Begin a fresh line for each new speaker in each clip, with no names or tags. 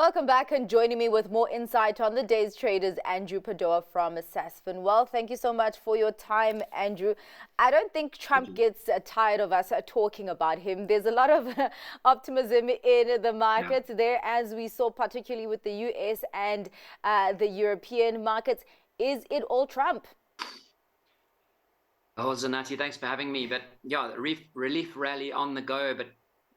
Welcome back, and joining me with more insight on the day's trade is Andrew Padoa from Sasfin Wealth. Thank you so much for your time, Andrew. I don't think Trump gets tired of us talking about him. There's a lot of optimism in the markets there, as we saw particularly with the US and the European markets. Is it all Trump?
Oh, Zanati, thanks for having me. But yeah, the relief rally on the go, but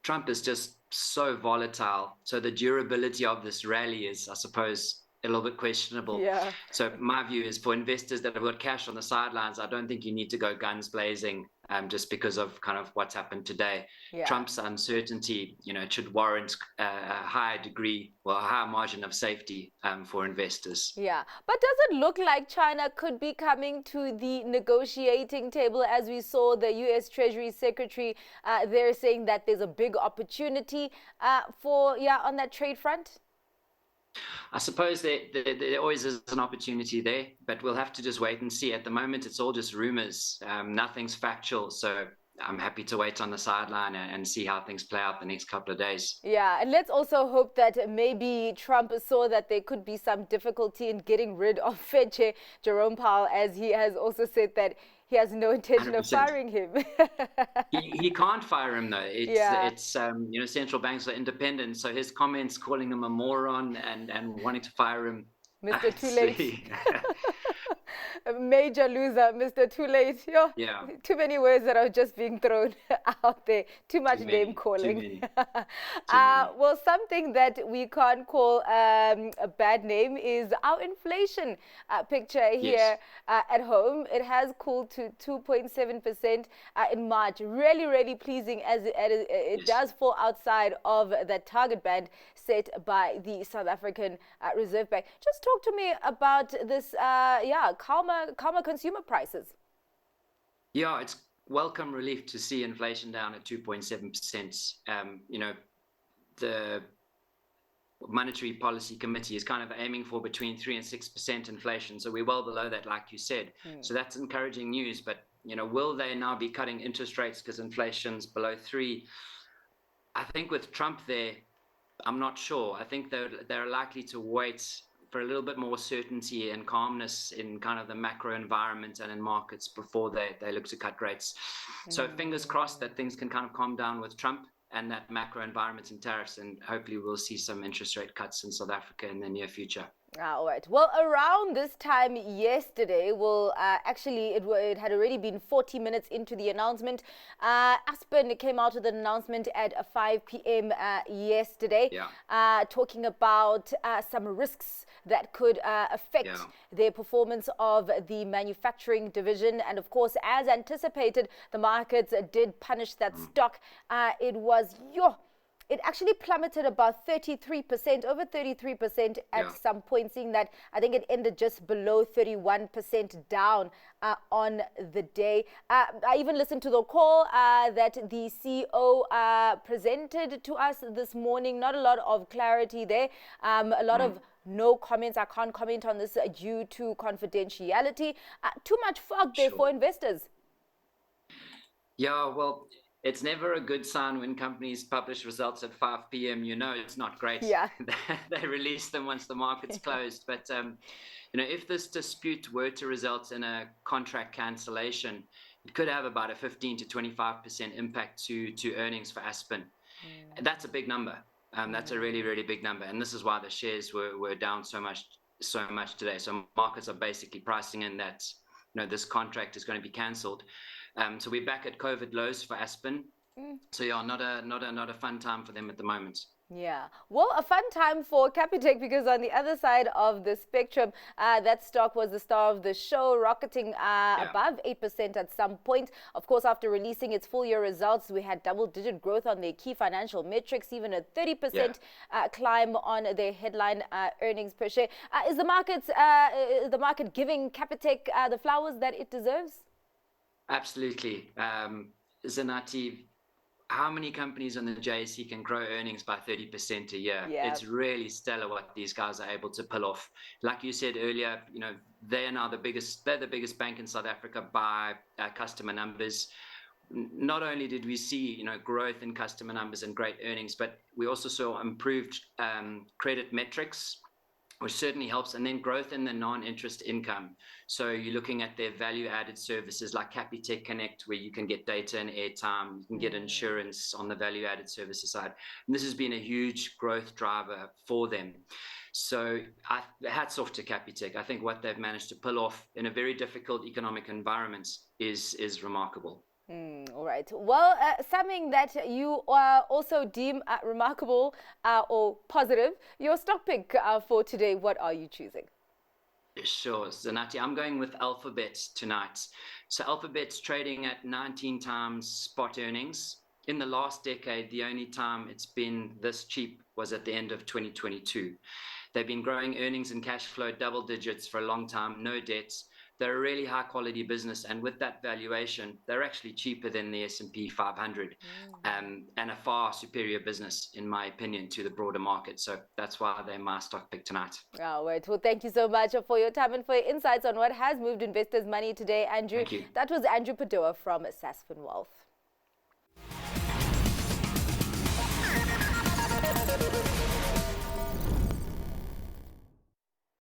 Trump is just so volatile. So the durability of this rally is, I suppose, a little bit questionable.
Yeah.
So my view is for investors that have got cash on the sidelines, I don't think you need to go guns blazing just because of kind of what's happened today.
Yeah.
Trump's uncertainty, it should warrant a higher degree, well, a higher margin of safety for investors.
Yeah, but does it look like China could be coming to the negotiating table, as we saw the U.S. Treasury Secretary there saying that there's a big opportunity on that trade front?
I suppose there always is an opportunity there, but we'll have to just wait and see. At the moment, it's all just rumors. Nothing's factual, so I'm happy to wait on the sideline and see how things play out the next couple of days.
Yeah, and let's also hope that maybe Trump saw that there could be some difficulty in getting rid of Fed Chair Jerome Powell, as he has also said that he has no intention
100%.
of firing him.
He can't fire him though. It's central banks are independent, so his comments calling him a moron and wanting to fire him,
Mr. Too Late. A major loser, Mr. Too Late.
Yeah.
Too many words that are just being thrown out there. Too much name calling. Well, something that we can't call a bad name is our inflation picture here at home. It has cooled to 2.7% in March. Really, really pleasing, as it does fall outside of that target band set by the South African Reserve Bank. Just talk to me about this, calmer consumer prices.
Yeah, it's welcome relief to see inflation down at 2.7%. The Monetary Policy Committee is kind of aiming for between 3 and 6% inflation. So we're well below that, like you said. So that's encouraging news. But, will they now be cutting interest rates because inflation's below 3? I think with Trump there, I'm not sure. I think they're likely to wait for a little bit more certainty and calmness in kind of the macro environment and in markets before they look to cut rates. So fingers crossed that things can kind of calm down with Trump and that macro environment and tariffs, and hopefully we'll see some interest rate cuts in South Africa in the near future.
All right. Well, around this time yesterday, it had already been 40 minutes into the announcement. Aspen came out with an announcement at 5 p.m. Yesterday, talking about some risks that could affect their performance of the manufacturing division. And of course, as anticipated, the markets did punish that stock. It actually plummeted about 33%, over 33% at some point, seeing that I think it ended just below 31% down on the day. I even listened to the call that the CEO presented to us this morning. Not a lot of clarity there. A lot of no comments. I can't comment on this due to confidentiality. Too much fog there for investors.
Yeah, well, it's never a good sign when companies publish results at 5 p.m. It's not great.
Yeah.
They release them once the market's closed. But, if this dispute were to result in a contract cancellation, it could have about a 15 to 25% impact to earnings for Aspen. And that's a big number. That's a really, really big number. And this is why the shares were down so much today. So markets are basically pricing in that, this contract is going to be cancelled. So we're back at COVID lows for Aspen. So not a fun time for them at the moment.
Yeah, well, a fun time for Capit, because on the other side of the spectrum, that stock was the star of the show, rocketing above 8% at some point. Of course, after releasing its full year results, we had double-digit growth on their key financial metrics, even a 30% climb on their headline earnings per share. Is the market giving Capit the flowers that it deserves?
Absolutely. Zanati, how many companies on the JSE can grow earnings by 30% a year? It's really stellar what these guys are able to pull off. Like you said earlier, they're now they're the biggest bank in South Africa by customer numbers. not only did we see, growth in customer numbers and great earnings, but we also saw improved credit metrics, which certainly helps, and then growth in the non-interest income. So you're looking at their value-added services like Capit Connect, where you can get data and airtime, you can get insurance on the value-added services side. And this has been a huge growth driver for them. So hats off to Capitec. I think what they've managed to pull off in a very difficult economic environment is remarkable.
All right. Well, something that you also deem remarkable or positive, your stock pick for today, what are you choosing?
Sure, Zanati, I'm going with Alphabet tonight. So Alphabet's trading at 19 times spot earnings. In the last decade, the only time it's been this cheap was at the end of 2022. They've been growing earnings and cash flow double digits for a long time, no debts. They're a really high quality business, and with that valuation, they're actually cheaper than the S&P 500, and a far superior business, in my opinion, to the broader market. So that's why they're my stock pick tonight.
All right. Well, thank you so much for your time and for your insights on what has moved investors' money today, Andrew.
Thank you.
That was Andrew Padoa from Sasfin Wealth.